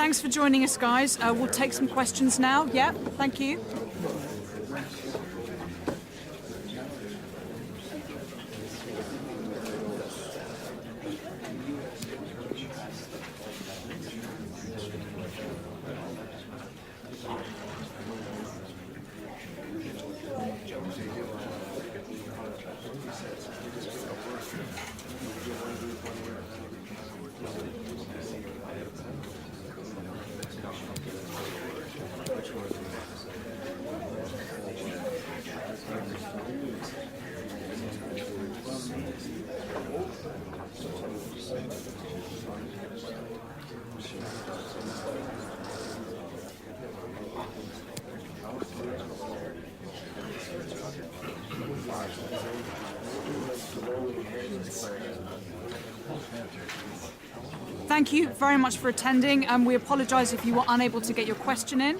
thanks for joining us, guys. We'll take some questions now. Yeah, thank you. Thank you very much for attending, and we apologise if you were unable to get your question in.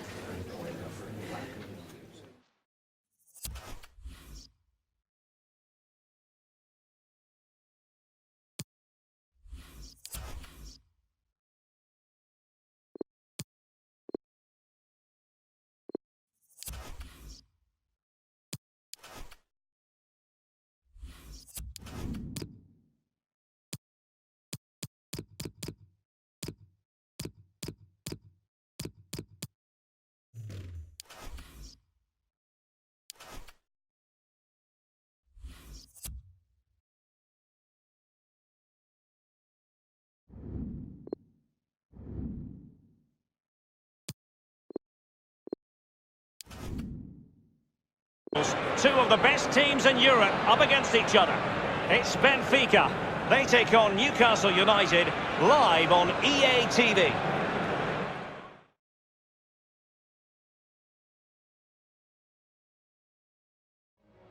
Two of the best teams in Europe up against each other. It's Benfica. They take on Newcastle United live on EA TV.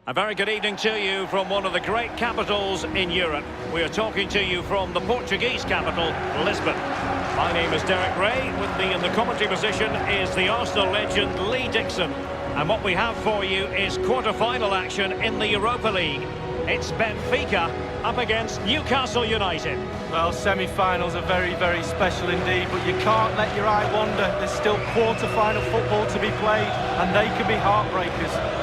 A very good evening to you from one of the great capitals in Europe. We are talking to you from the Portuguese capital, Lisbon. My name is Derek Ray. With me in the commentary position is the Arsenal legend Lee Dixon. And what we have for you is quarter-final action in the Europa League. It's Benfica up against Newcastle United. Well, semi-finals are very, very special indeed, but you can't let your eye wander. There's still quarter-final football to be played, and they can be heartbreakers.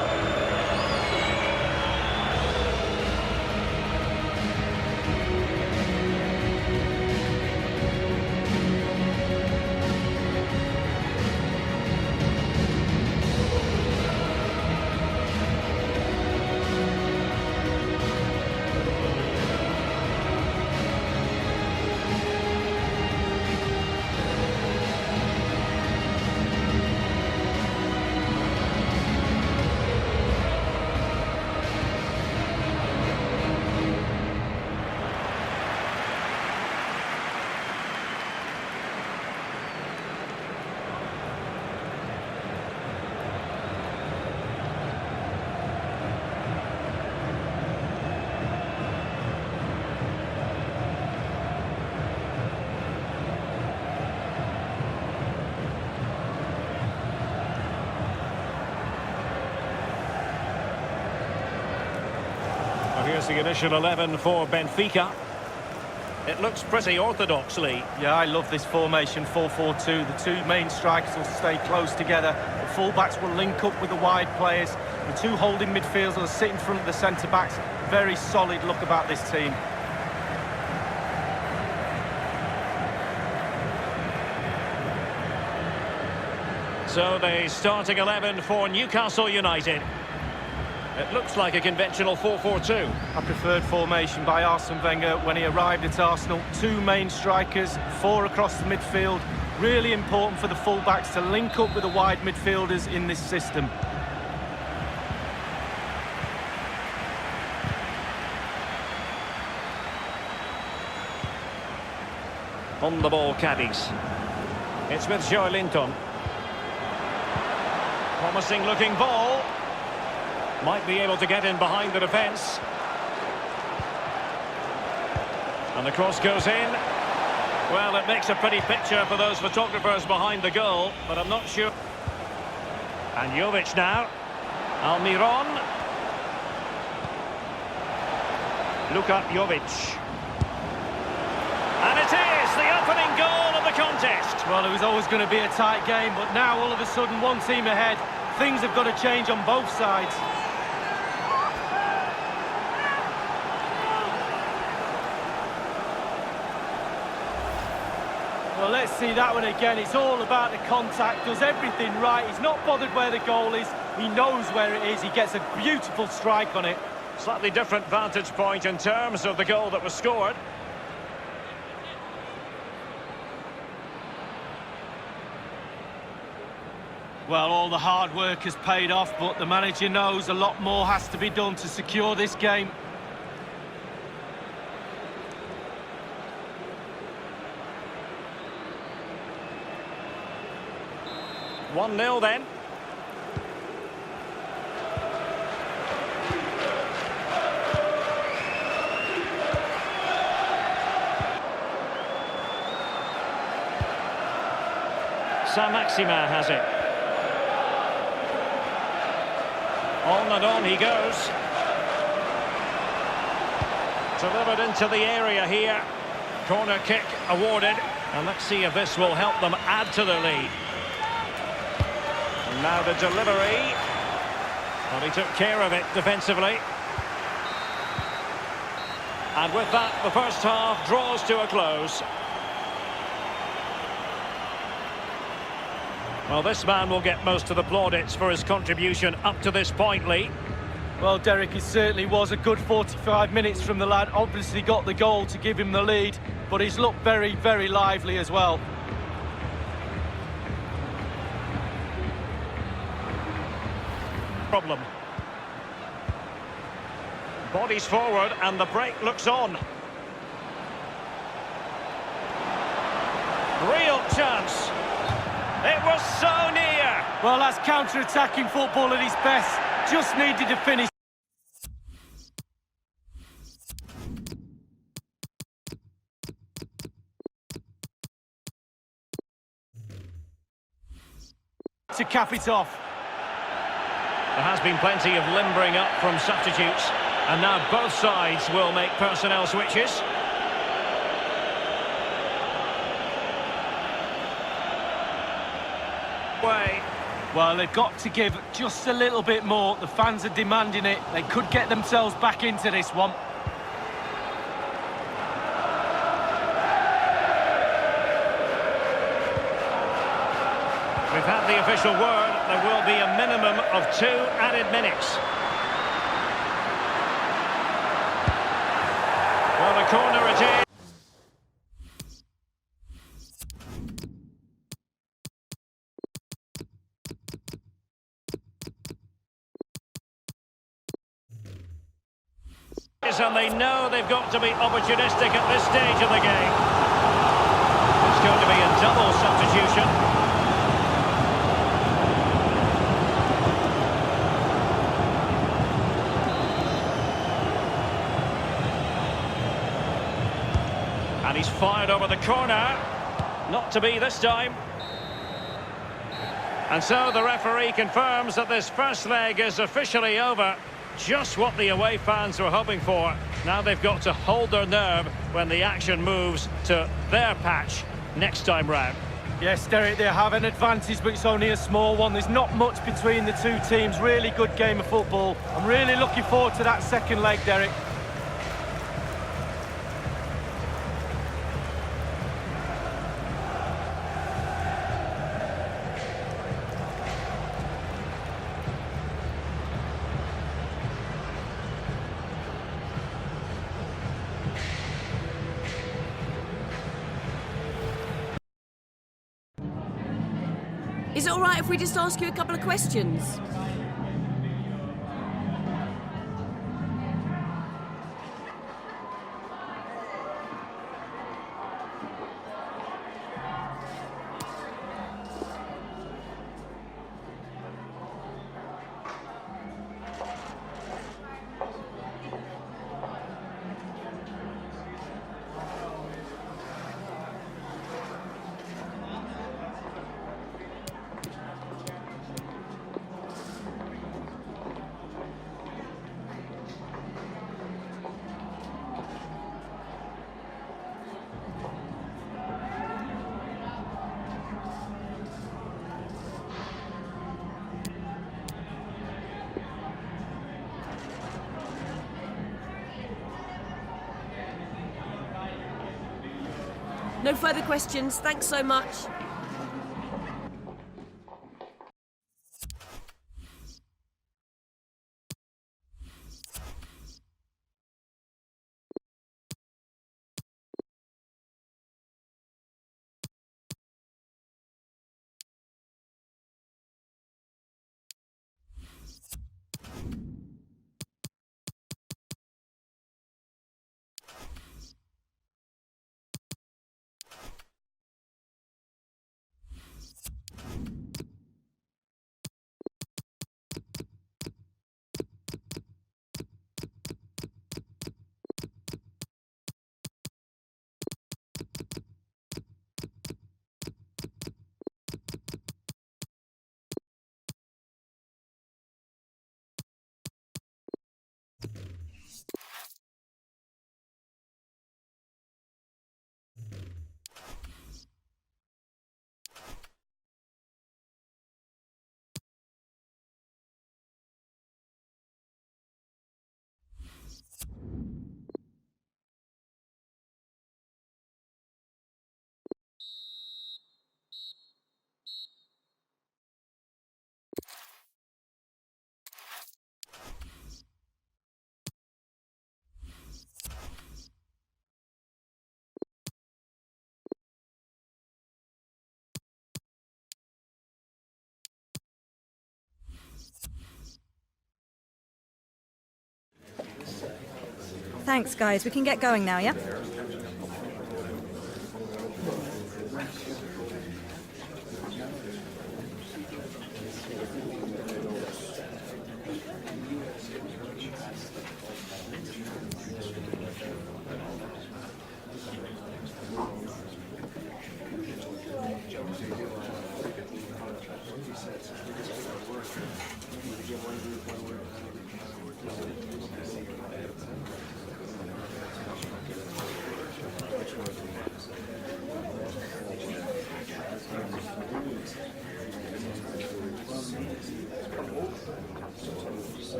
Here's the initial 11 for Benfica. It looks pretty orthodoxly. Yeah, I love this formation, 4-4-2. The two main strikers will stay close together. The full-backs will link up with the wide players. The two holding midfielders will sit in front of the centre-backs. Very solid look about this team. So the starting 11 for Newcastle United. It looks like a conventional 4-4-2. A preferred formation by Arsene Wenger when he arrived at Arsenal. Two main strikers, four across the midfield. Really important for the full-backs to link up with the wide midfielders in this system. On the ball, Cadiz. It's with Joe Linton. Promising looking ball. Might be able to get in behind the defence. And the cross goes in. Well, it makes a pretty picture for those photographers behind the goal, but I'm not sure. And Jovic now. Almiron. Luka Jovic. And it is the opening goal of the contest. assist. Well, it was always going to be a tight game, but now all of a sudden one team ahead. Things have got to change on both sides. Well, let's see that one again. It's all about the contact, does everything right. He's not bothered where the goal is. He knows where it is. He gets a beautiful strike on it. Slightly different vantage point in terms of the goal that was scored. Well, all the hard work has paid off, but the manager knows a lot more has to be done to secure this game. One 0 then. Saint-Maximin has it. On and on he goes. Delivered into the area here. Corner kick awarded. And let's see if this will help them add to the lead. And now the delivery. Well, he took care of it defensively. And with that, the first half draws to a close. Well, this man will get most of the plaudits for his contribution up to this point, Lee. Well, Derek, it certainly was a good 45 minutes from the lad. Obviously got the goal to give him the lead, but he's looked very, very lively as well. Problem. Bodies forward and the break looks on. Real chance. It was so near. Well, that's counter-attacking football at its best. Just needed to finish. To cap it off. There has been plenty of limbering up from substitutes, and now both sides will make personnel switches. Way. Well, they've got to give just a little bit more. The fans are demanding it. They could get themselves back into this one. We've had the official word. There will be a minimum of 2 added minutes. Well, a corner it is. And they know they've got to be opportunistic at this stage of the game. It's going to be a double substitution. And he's fired over the corner. Not to be this time. And so the referee confirms that this first leg is officially over. Just what the away fans were hoping for. Now they've got to hold their nerve when the action moves to their patch next time round. Yes, Derek, they have an advantage, but it's only a small one. There's not much between the two teams. Really good game of football. I'm really looking forward to that second leg, Derek. Is it all right if we just ask you a couple of questions? No further questions. Thanks so much. Thanks, guys. We can get going now, yeah?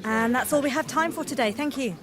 And that's all we have time for today. Thank you.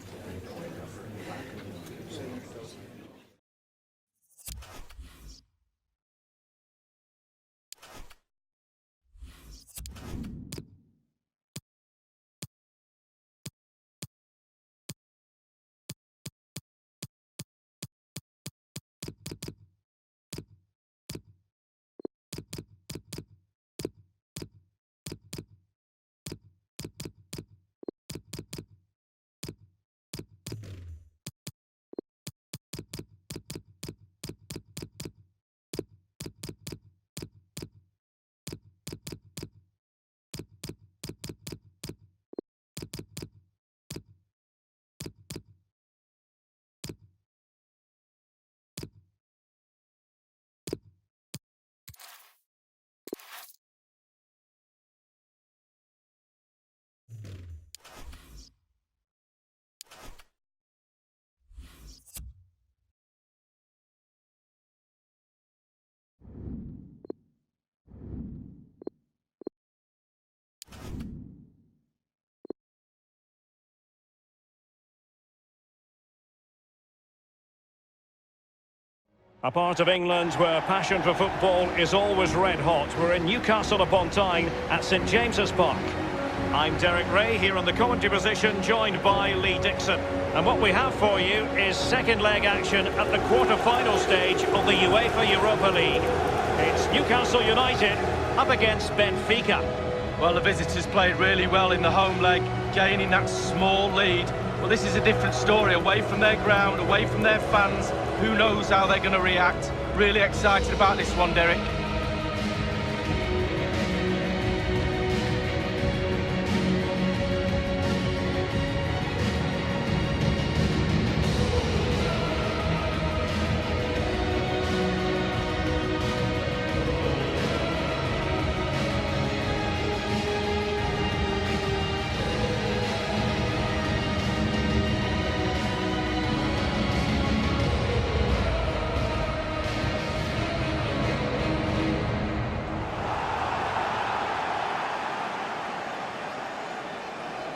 A part of England where passion for football is always red hot. We're in Newcastle upon Tyne at St James's Park. I'm Derek Ray here in the commentary position, joined by Lee Dixon. And what we have for you is second leg action at the quarter-final stage of the UEFA Europa League. It's Newcastle United up against Benfica. Well, the visitors played really well in the home leg, gaining that small lead. Well, this is a different story, away from their ground, away from their fans. Who knows how they're going to react? Really excited about this one, Derek.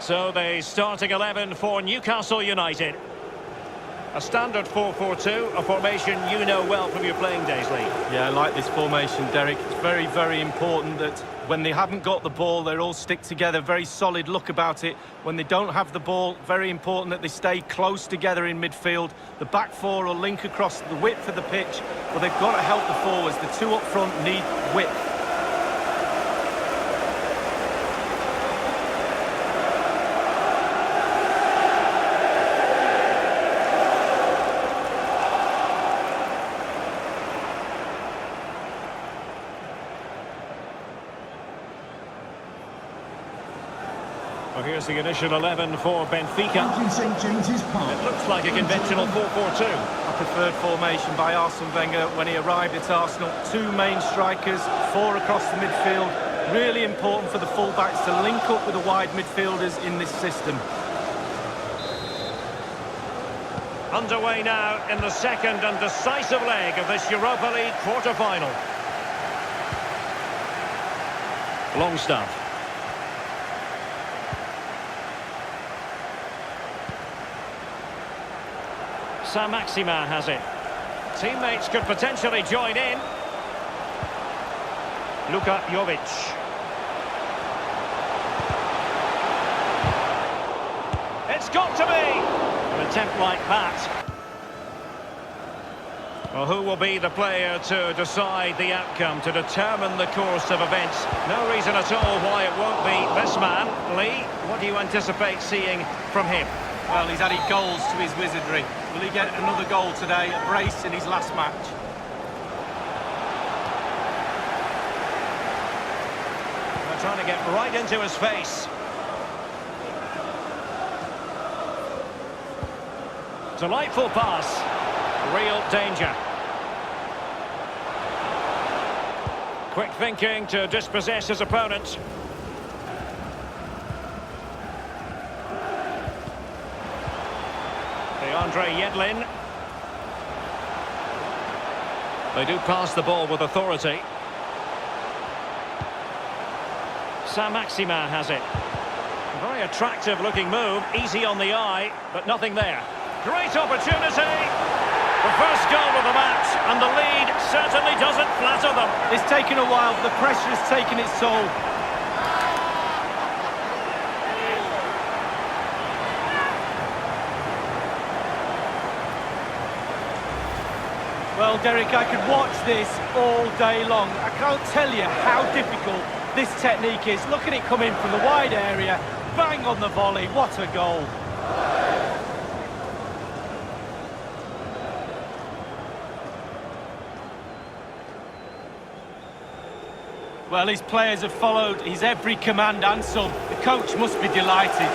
So the starting 11 for Newcastle United. A standard 4-4-2, a formation you know well from your playing days, Lee. Yeah, I like this formation, Derek. It's very, very important that when they haven't got the ball, they all stick together. Very solid look about it. When they don't have the ball, very important that they stay close together in midfield. The back four will link across the width of the pitch, but they've got to help the forwards. The two up front need width. Well, here's the initial 11 for Benfica. St James's Park. It looks like a conventional 4-4-2. A preferred formation by Arsene Wenger when he arrived at Arsenal. Two main strikers, four across the midfield. Really important for the fullbacks to link up with the wide midfielders in this system. Underway now in the second and decisive leg of this Europa League quarter-final. Longstaff. Saint-Maximin has it. Teammates could potentially join in. Luka Jovic. It's got to be! An attempt like that. Well, who will be the player to decide the outcome, to determine the course of events? No reason at all why it won't be this man. Lee, what do you anticipate seeing from him? Well, he's added goals to his wizardry. Will he get another goal today? A brace in his last match. They're trying to get right into his face. Delightful pass. Real danger. Quick thinking to dispossess his opponent. Andre Yedlin. They do pass the ball with authority. Saint-Maximin has it. A very attractive looking move, easy on the eye, but nothing there. Great opportunity! The first goal of the match, and the lead certainly doesn't flatter them. It's taken a while, but the pressure has taken its toll. Well, Derek, I could watch this all day long. I can't tell you how difficult this technique is. Look at it come in from the wide area, bang on the volley, what a goal. Well, his players have followed his every command and some. The coach must be delighted.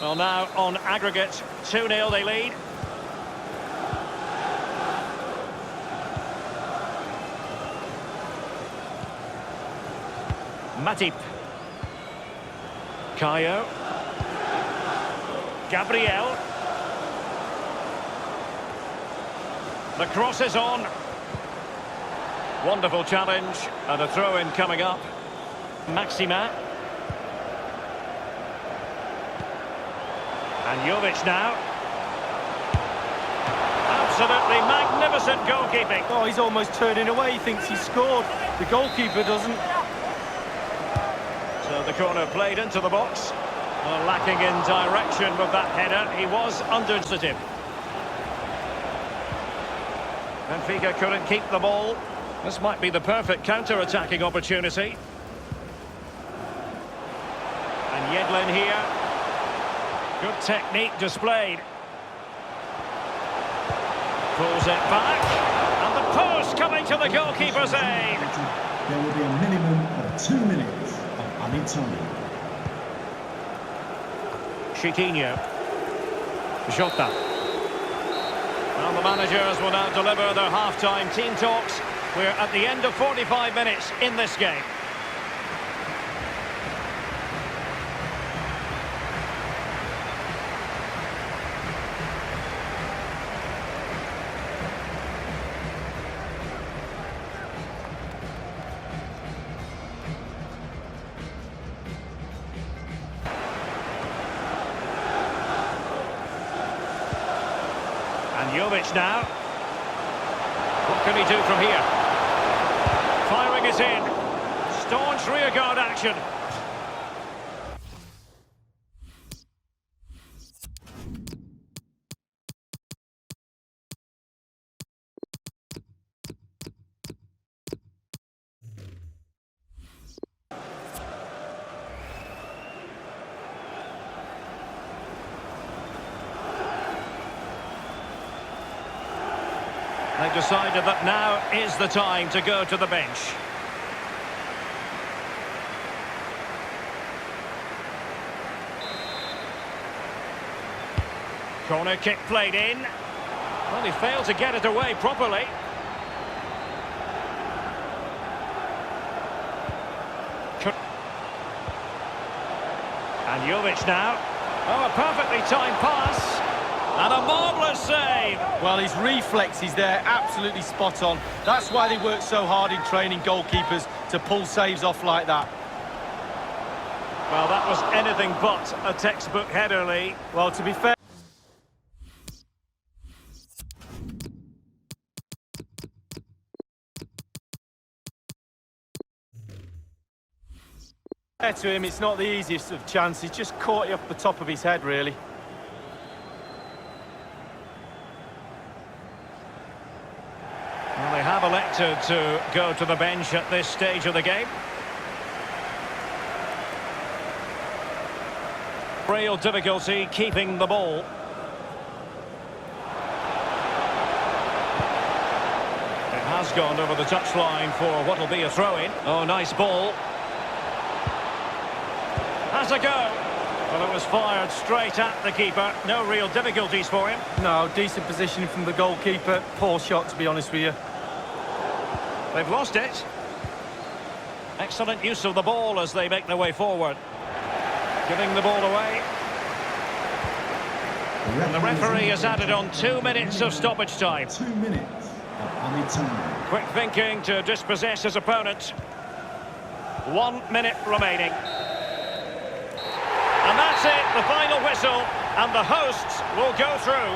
Well, now on aggregate, 2-0 they lead. Matip. Caio. Gabriel. The cross is on. Wonderful challenge, and a throw-in coming up. Maximin. And Jovic now. Absolutely magnificent goalkeeping. Oh, he's almost turning away. He thinks he scored. The goalkeeper doesn't. So the corner played into the box. Well, lacking in direction with that header. He was under-sensitive. Benfica couldn't keep the ball. This might be the perfect counter-attacking opportunity. And Yedlin here. Good technique displayed. Pulls it back. And the post coming to the goalkeeper's aid. There will be a minimum of 2 minutes of added time. Chiquinho. Jota. Well, the managers will now deliver their half-time team talks. We're at the end of 45 minutes in this game. And Jovic now. What can he do from here? Firing is in. Staunch rearguard action. They've decided that now is the time to go to the bench. Corner kick played in. Well, he failed to get it away properly. And Jovic now. Oh, a perfectly timed pass. And a marvellous save. Well, his reflexes there, absolutely spot on. That's why they work so hard in training goalkeepers, to pull saves off like that. Well, that was anything but a textbook header, Lee. Well, to be fair... to him, it's not the easiest of chances. Just caught you off the top of his head, really. Well, they have elected to go to the bench at this stage of the game. Real difficulty keeping the ball. It has gone over the touchline for what will be a throw-in. Oh, nice ball. Has a go. Well, it was fired straight at the keeper. No real difficulties for him. No, decent positioning from the goalkeeper. Poor shot, to be honest with you. They've lost it. Excellent use of the ball as they make their way forward. Giving the ball away. And the referee has added on 2 minutes of stoppage time. 2 minutes of added time. Quick thinking to dispossess his opponent. 1 minute remaining. And that's it, the final whistle, and the hosts will go through.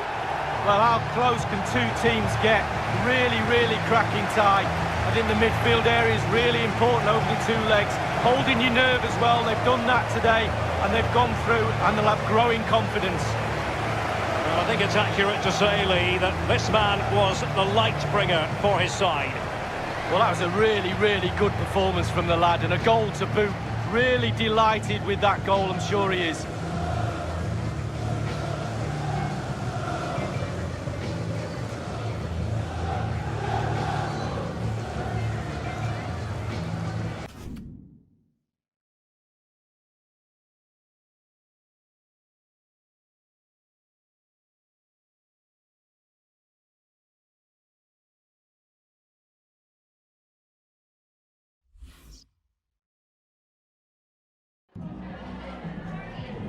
Well, how close can two teams get? Really, really cracking tie. I think the midfield area is really important over the two legs. Holding your nerve as well, they've done that today, and they've gone through, and they'll have growing confidence. Well, I think it's accurate to say, Lee, that this man was the light bringer for his side. Well, that was a really, really good performance from the lad, and a goal to boot. Really delighted with that goal, I'm sure he is.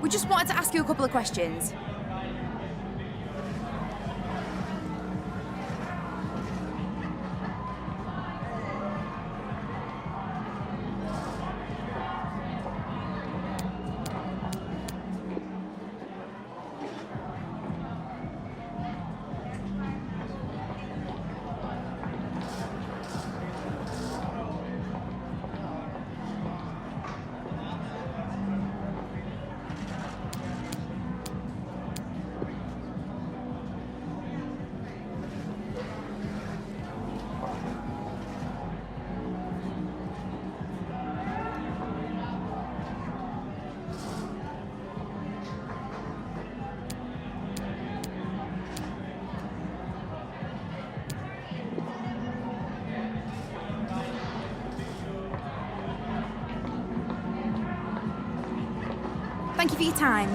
We just wanted to ask you a couple of questions. Thank you for your time.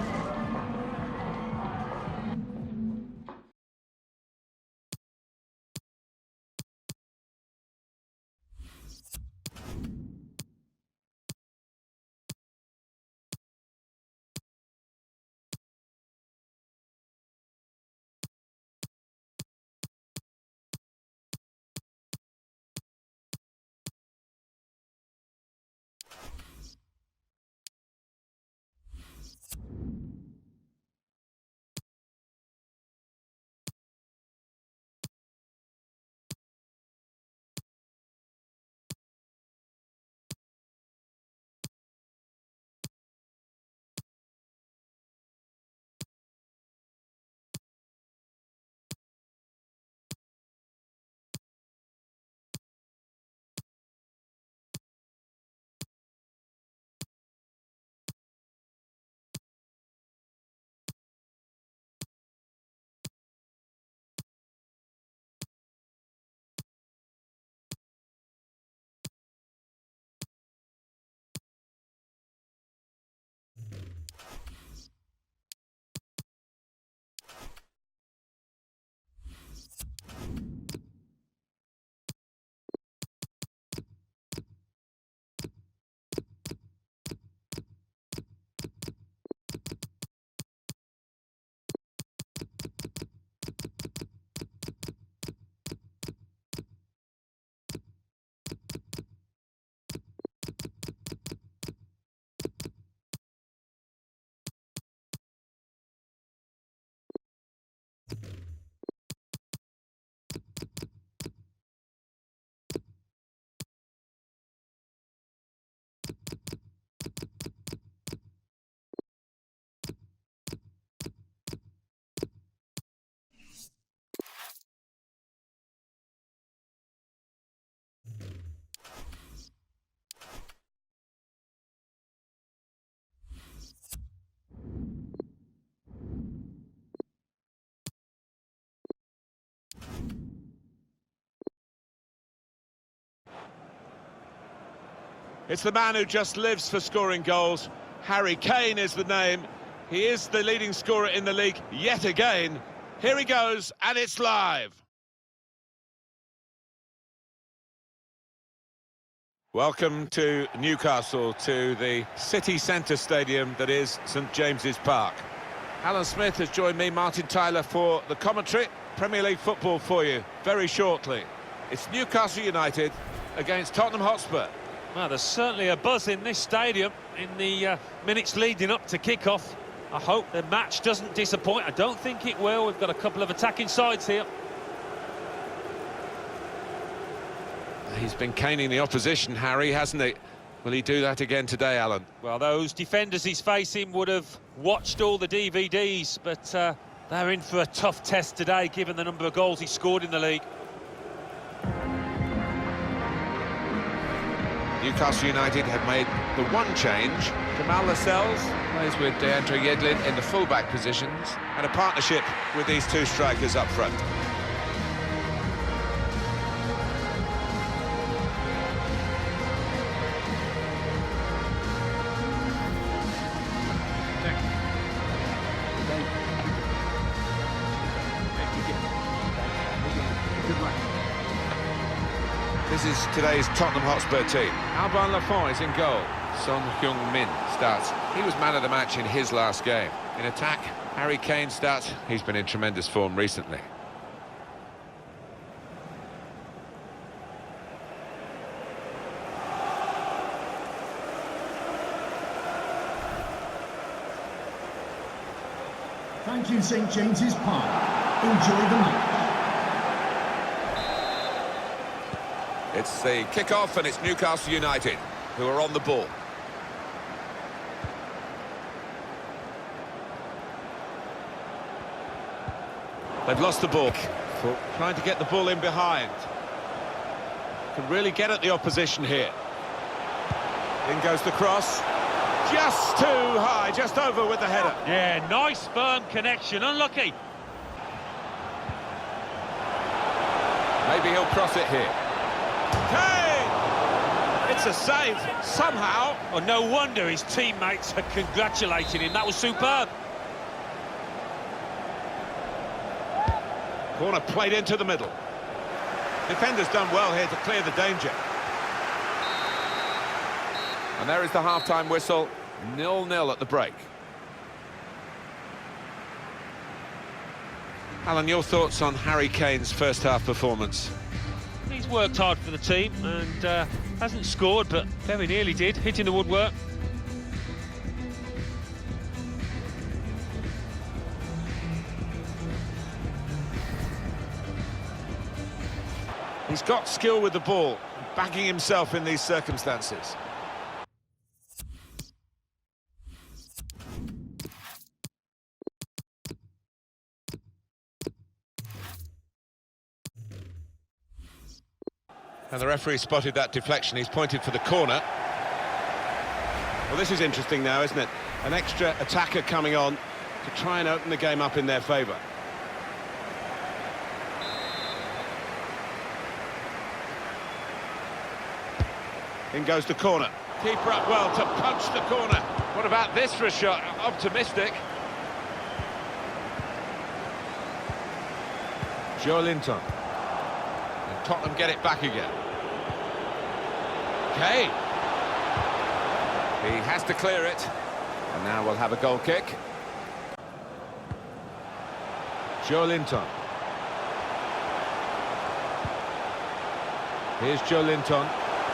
It's the man who just lives for scoring goals. Harry Kane is the name. He is the leading scorer in the league yet again. Here he goes, and it's live. Welcome to Newcastle, to the city centre stadium that is St James's Park. Alan Smith has joined me, Martin Tyler, for the commentary. Premier League football for you very shortly. It's Newcastle United against Tottenham Hotspur. Well, there's certainly a buzz in this stadium in the minutes leading up to kick-off. I hope the match doesn't disappoint. I don't think it will. We've got a couple of attacking sides here. He's been caning the opposition, Harry, hasn't he? Will he do that again today, Alan? Well, those defenders he's facing would have watched all the DVDs, but they're in for a tough test today, given the number of goals he scored in the league. Newcastle United have made the one change. Jamal Lascelles plays with Deandre Yedlin in the full-back positions, and a partnership with these two strikers up front. This is today's Tottenham Hotspur team. Alban Lafont is in goal. Son Heung-min starts. He was man of the match in his last game. In attack, Harry Kane starts. He's been in tremendous form recently. Thank you, St James's Park. Enjoy the match. It's the kick-off, and it's Newcastle United who are on the ball. They've lost the ball. Trying to get the ball in behind. Can really get at the opposition here. In goes the cross. Just too high, just over with the header. Yeah, nice firm connection, unlucky. Maybe he'll cross it here. Kane! It's a save, somehow. Oh, no wonder his teammates are congratulating him. That was superb. Corner played into the middle. Defender's done well here to clear the danger. And there is the half-time whistle. 0-0 at the break. Alan, your thoughts on Harry Kane's first-half performance? He's worked hard for the team and hasn't scored, but very nearly did, hitting the woodwork. He's got skill with the ball, backing himself in these circumstances. And the referee spotted that deflection. He's pointed for the corner. Well, this is interesting now, isn't it? An extra attacker coming on to try and open the game up in their favour. In goes the corner. Keeper up well to punch the corner. What about this for a shot? Optimistic. Joe Linton. And Tottenham get it back again. Kane. He has to clear it. And now we'll have a goal kick. Joe Linton. Here's Joe Linton.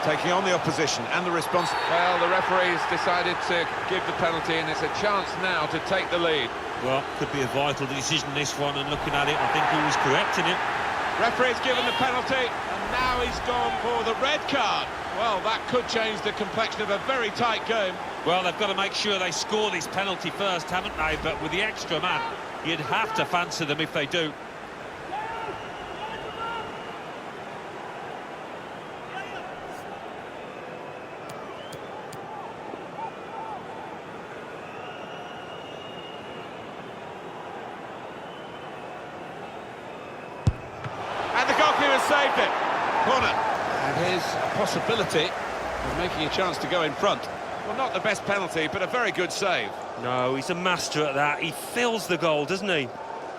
taking on the opposition and the response. Well, the referee's decided to give the penalty, and it's a chance now to take the lead. Well, could be a vital decision, this one, and looking at it, I think he was correct in it. Referee's given the penalty, and now he's gone for the red card. Well, that could change the complexion of a very tight game. Well, they've got to make sure they score this penalty first, haven't they? But with the extra man, you'd have to fancy them if they do. And the goalkeeper saved it. Corner. And here's a possibility of making a chance to go in front. Well, not the best penalty, but a very good save. No, he's a master at that. He fills the goal, doesn't he?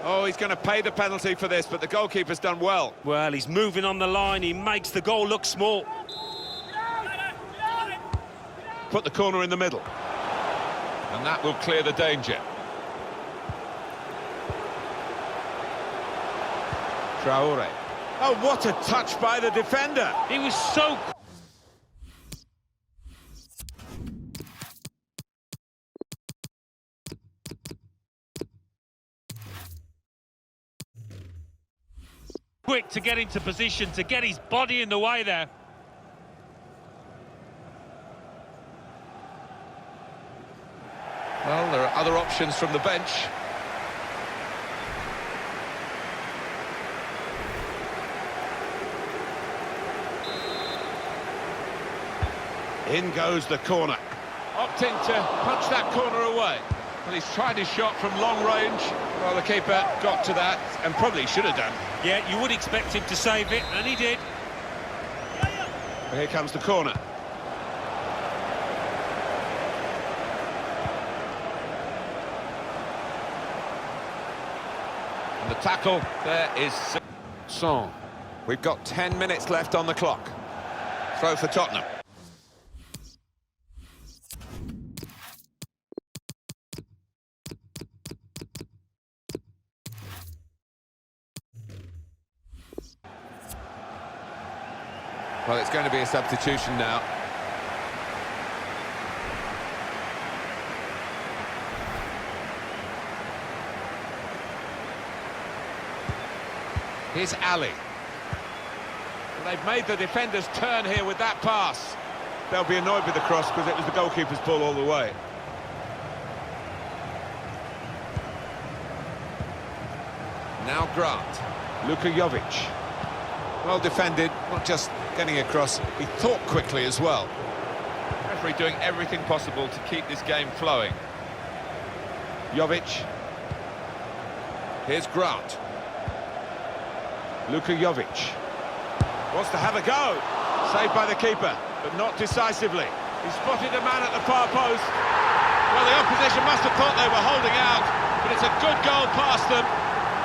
Oh, he's going to pay the penalty for this, but the goalkeeper's done well. Well, he's moving on the line. He makes the goal look small. Put the corner in the middle. And that will clear the danger. Traore. Oh, what a touch by the defender. He was so... quick to get into position, to get his body in the way there. Well, there are other options from the bench. In goes the corner. Opting to punch that corner away. Well, he's tried his shot from long range. Well, the keeper got to that and probably should have done. Yeah, you would expect him to save it, and he did. Well, here comes the corner. And the tackle there is Son. We've got 10 minutes left on the clock. Throw for Tottenham. Well, it's going to be a substitution now. Here's Ali. Well, they've made the defenders turn here with that pass. They'll be annoyed with the cross because it was the goalkeeper's ball all the way. Now Grant. Luka Jovic. Well defended, not just getting across, he thought quickly as well. Referee doing everything possible to keep this game flowing. Jovic. Here's Grant. Luka Jovic. Wants to have a go. Saved by the keeper, but not decisively. He spotted a man at the far post. Well, the opposition must have thought they were holding out, but it's a good goal past them.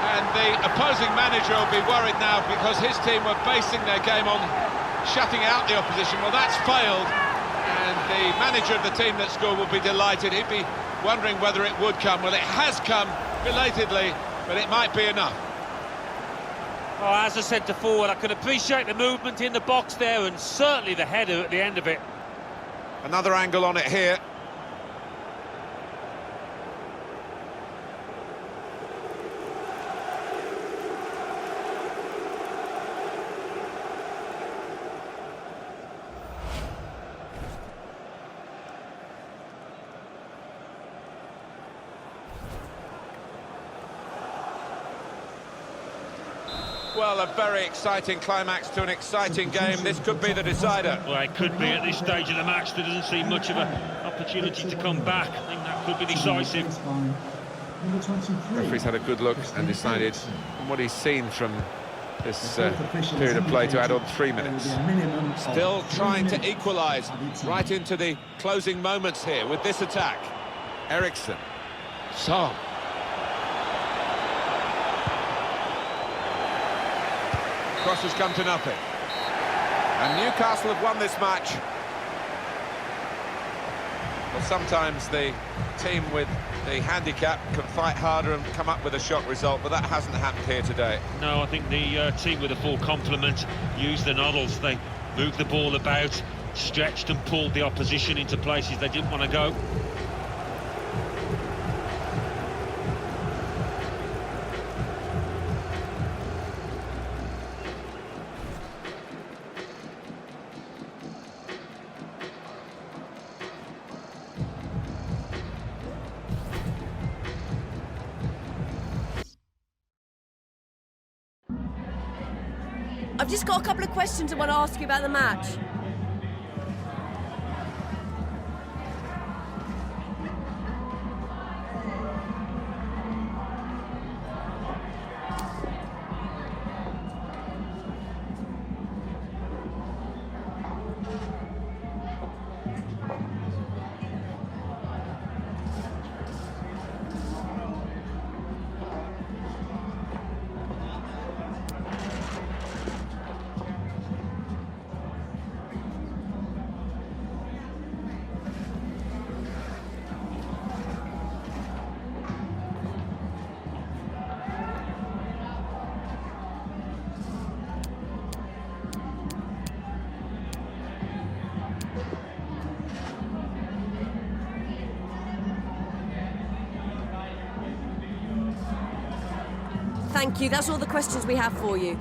And the opposing manager will be worried now because his team were basing their game on shutting out the opposition. Well, that's failed, and the manager of the team that scored will be delighted. He'd be wondering whether it would come. Well, it has come, belatedly, but it might be enough. Oh, as I said to forward, I can appreciate the movement in the box there, and certainly the header at the end of it. Another angle on it here. Well, a very exciting climax to an exciting game. This could be the decider. Well, it could be at this stage of the match. There doesn't seem much of an opportunity to come back. I think that could be decisive. Referee's had a good look and decided, from what he's seen from this period of play, to add on 3 minutes. Still trying to equalise right into the closing moments here with this attack. Eriksson. Son. Cross has come to nothing. And Newcastle have won this match. Well, sometimes the team with the handicap can fight harder and come up with a shock result, but that hasn't happened here today. No, I think the team with a full complement used the noddles. They moved the ball about, stretched and pulled the opposition into places they didn't want to go. I've just got a couple of questions I want to ask you about the match. Thank you, that's all the questions we have for you.